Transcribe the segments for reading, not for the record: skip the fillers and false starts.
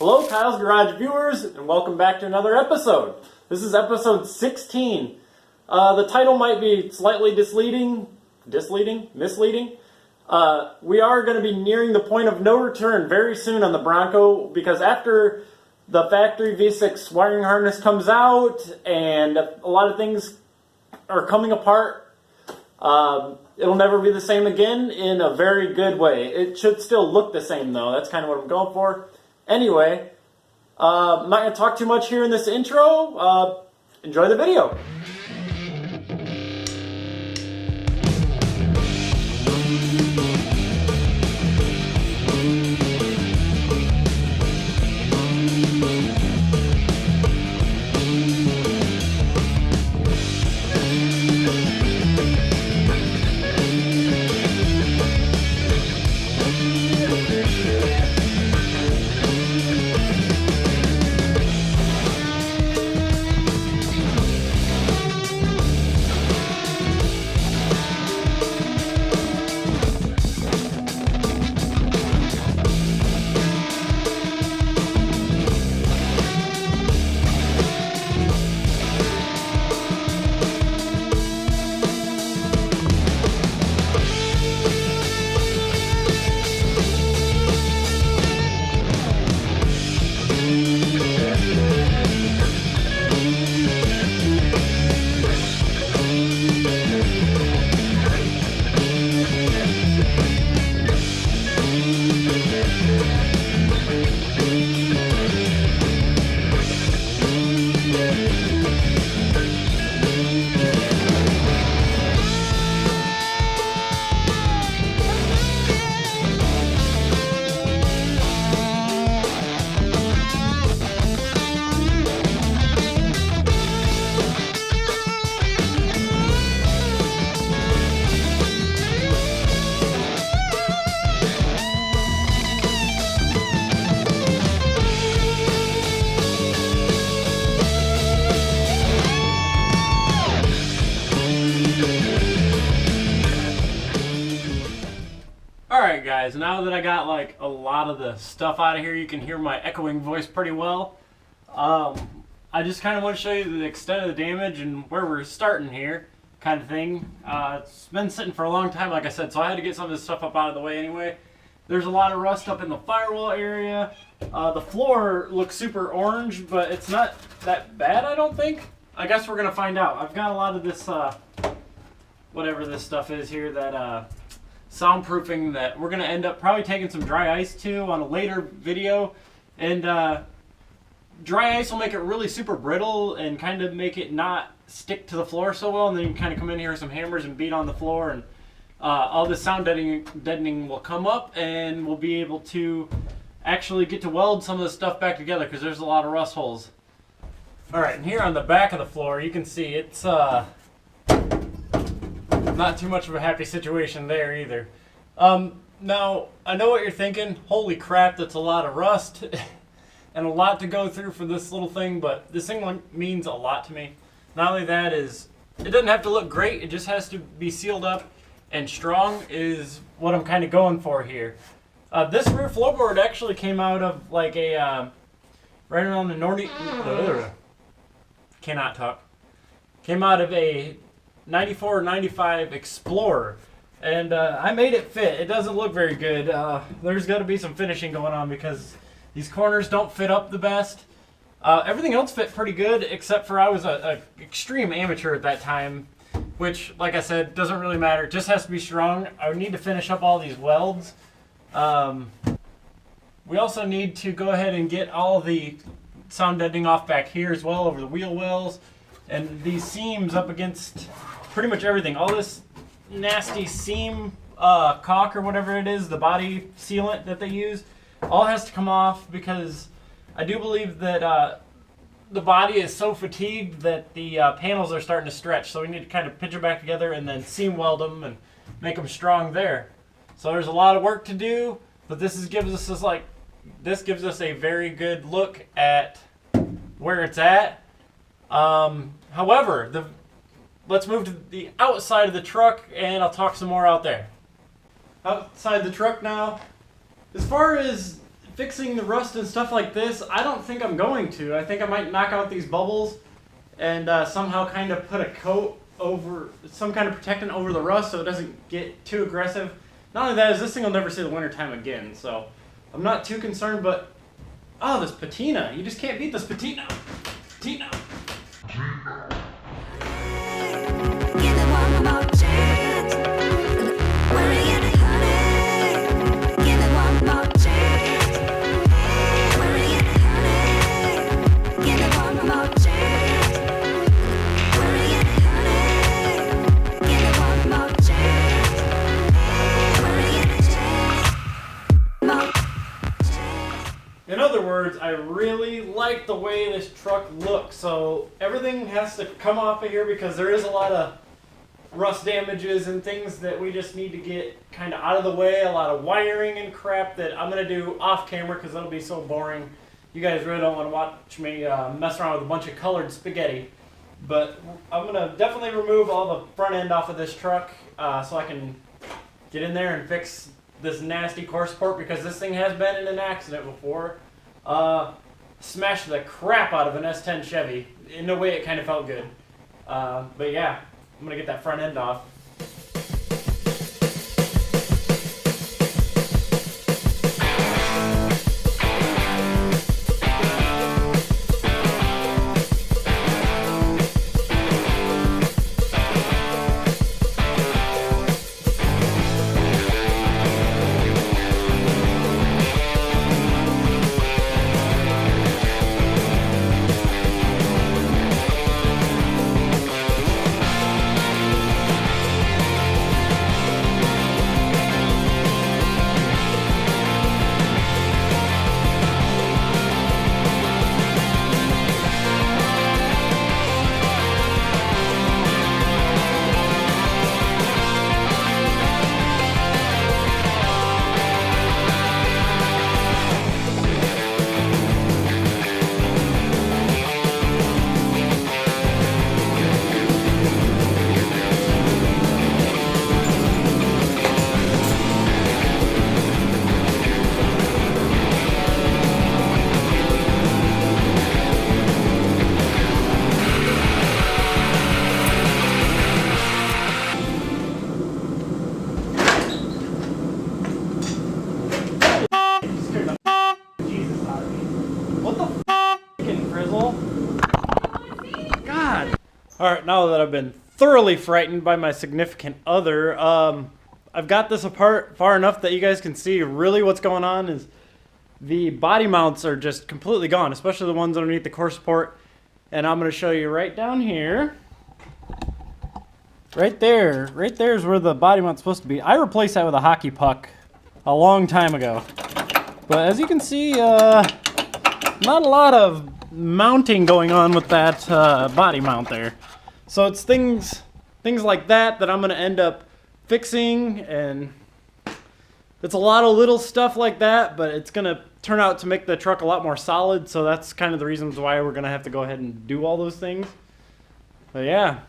Hello, Kyle's Garage viewers, and welcome back to another episode. This is episode 16. The title might be slightly misleading. We are going to be nearing the point of no return very soon on the Bronco, because after the factory V6 wiring harness comes out and a lot of things are coming apart, it'll never be the same again in a very good way. It should still look the same though. That's kind of what I'm going for. Anyway, I'm not going to talk too much here in this intro. Enjoy the video. Alright guys, now that I got like a lot of the stuff out of here, you can hear my echoing voice pretty well. I just kind of want to show you the extent of the damage and where we're starting here, kind of thing. It's been sitting for a long time, like I said, so I had to get some of this stuff up out of the way anyway. There's a lot of rust up in the firewall area. The floor looks super orange, but it's not that bad, I don't think. I guess we're going to find out. I've got a lot of this, whatever this stuff is here, that soundproofing that we're going to end up probably taking some dry ice to on a later video. And dry ice will make it really super brittle and kind of make it not stick to the floor so well. And then you can kind of come in here with some hammers and beat on the floor, and all this sound deadening will come up, and we'll be able to actually get to weld some of the stuff back together, because there's a lot of rust holes. Alright, and here on the back of the floor you can see it's not too much of a happy situation there either. Now, I know what you're thinking. Holy crap, that's a lot of rust and a lot to go through for this little thing, but this thing means a lot to me. Not only that, is it doesn't have to look great, it just has to be sealed up and strong is what I'm kind of going for here. This rear floorboard actually came out of like a, right around the cannot talk. Came out of a 94 or 95 Explorer, and I made it fit. It doesn't look very good. There's got to be some finishing going on, because these corners don't fit up the best. Everything else fit pretty good, except for I was a extreme amateur at that time, which, like I said, doesn't really matter. It just has to be strong. I would need to finish up all these welds. We also need to go ahead and get all the sound deadening off back here as well, over the wheel wells and these seams up against pretty much everything. All this nasty seam caulk or whatever it is, the body sealant that they use, all has to come off, because I do believe that the body is so fatigued that the panels are starting to stretch. So we need to kind of pinch them back together and then seam weld them and make them strong there. So there's a lot of work to do, but this gives us a very good look at where it's at. However, let's move to the outside of the truck, and I'll talk some more out there. Outside the truck now. As far as fixing the rust and stuff like this, I don't think I'm going to. I think I might knock out these bubbles and somehow kind of put a coat over, some kind of protectant over the rust so it doesn't get too aggressive. Not only that, is this thing will never see the winter time again, so I'm not too concerned, but oh, this patina. You just can't beat this patina. Patina. Give it one more chance. Where are you, honey? Give it one more chance. Where are you, honey? Give it one more chance. Where are you, honey? Give it one more chance. Where are you, more chance. In other words, I really like the way this truck looks. So everything has to come off of here because there is a lot of rust damages and things that we just need to get kind of out of the way. A lot of wiring and crap that I'm going to do off camera because that'll be so boring. You guys really don't want to watch me mess around with a bunch of colored spaghetti. But I'm going to definitely remove all the front end off of this truck so I can get in there and fix this nasty core support because this thing has been in an accident before. Smashed the crap out of an S10 Chevy. In a way, it kind of felt good. But yeah, I'm going to get that front end off. Alright, now that I've been thoroughly frightened by my significant other, I've got this apart far enough that you guys can see really what's going on is the body mounts are just completely gone, especially the ones underneath the core support. And I'm going to show you right down here. Right there is where the body mount's supposed to be. I replaced that with a hockey puck a long time ago. But as you can see, not a lot of mounting going on with that body mount there. So it's things like that I'm going to end up fixing, and it's a lot of little stuff like that, but it's going to turn out to make the truck a lot more solid, so that's kind of the reasons why we're going to have to go ahead and do all those things. But yeah.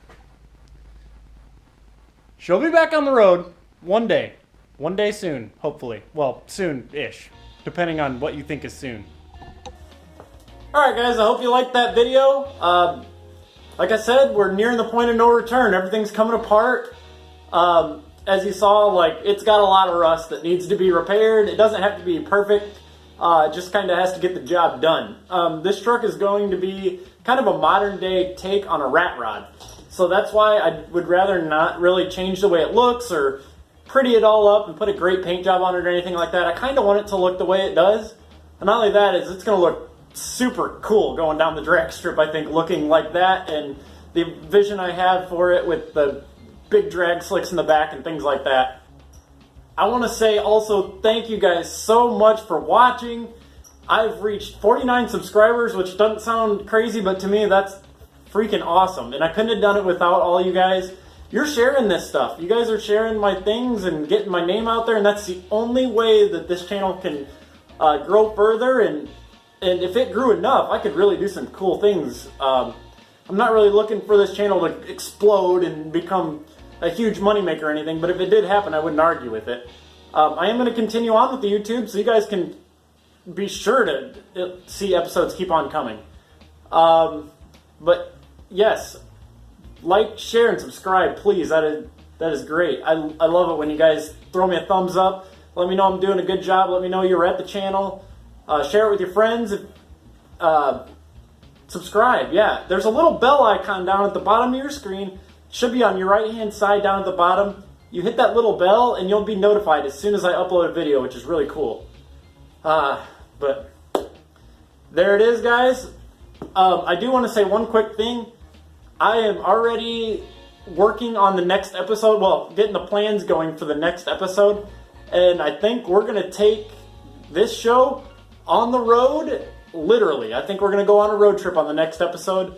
She'll be back on the road one day. One day soon, hopefully. Well, soon-ish, depending on what you think is soon. Alright guys, I hope you liked that video. Like I said, we're nearing the point of no return. Everything's coming apart. As you saw, like, it's got a lot of rust that needs to be repaired. It doesn't have to be perfect. It just kind of has to get the job done. This truck is going to be kind of a modern day take on a rat rod. So that's why I would rather not really change the way it looks or pretty it all up and put a great paint job on it or anything like that. I kind of want it to look the way it does. And not only that, is it's going to look super cool going down the drag strip, I think, looking like that, and the vision I have for it with the big drag slicks in the back and things like that. I want to say also thank you guys so much for watching. I've reached 49 subscribers, which doesn't sound crazy, but to me that's freaking awesome, and I couldn't have done it without all you guys. You're sharing this stuff. You guys are sharing my things and getting my name out there, and that's the only way that this channel can grow further, and if it grew enough, I could really do some cool things. I'm not really looking for this channel to explode and become a huge moneymaker or anything, but if it did happen, I wouldn't argue with it. I am going to continue on with the YouTube, so you guys can be sure to see episodes keep on coming. But yes, like, share, and subscribe, please. That is great. I love it when you guys throw me a thumbs up. Let me know I'm doing a good job. Let me know you're at the channel. Share it with your friends. Subscribe. Yeah, there's a little bell icon down at the bottom of your screen. Should be on your right-hand side down at the bottom. You hit that little bell and you'll be notified as soon as I upload a video, which is really cool. But there it is, guys. I do want to say one quick thing. I am already working on the next episode. Well, getting the plans going for the next episode. And I think we're going to take this show on the road, literally. I think we're going to go on a road trip on the next episode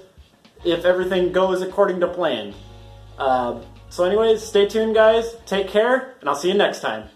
if everything goes according to plan. So anyways, stay tuned, guys. Take care, and I'll see you next time.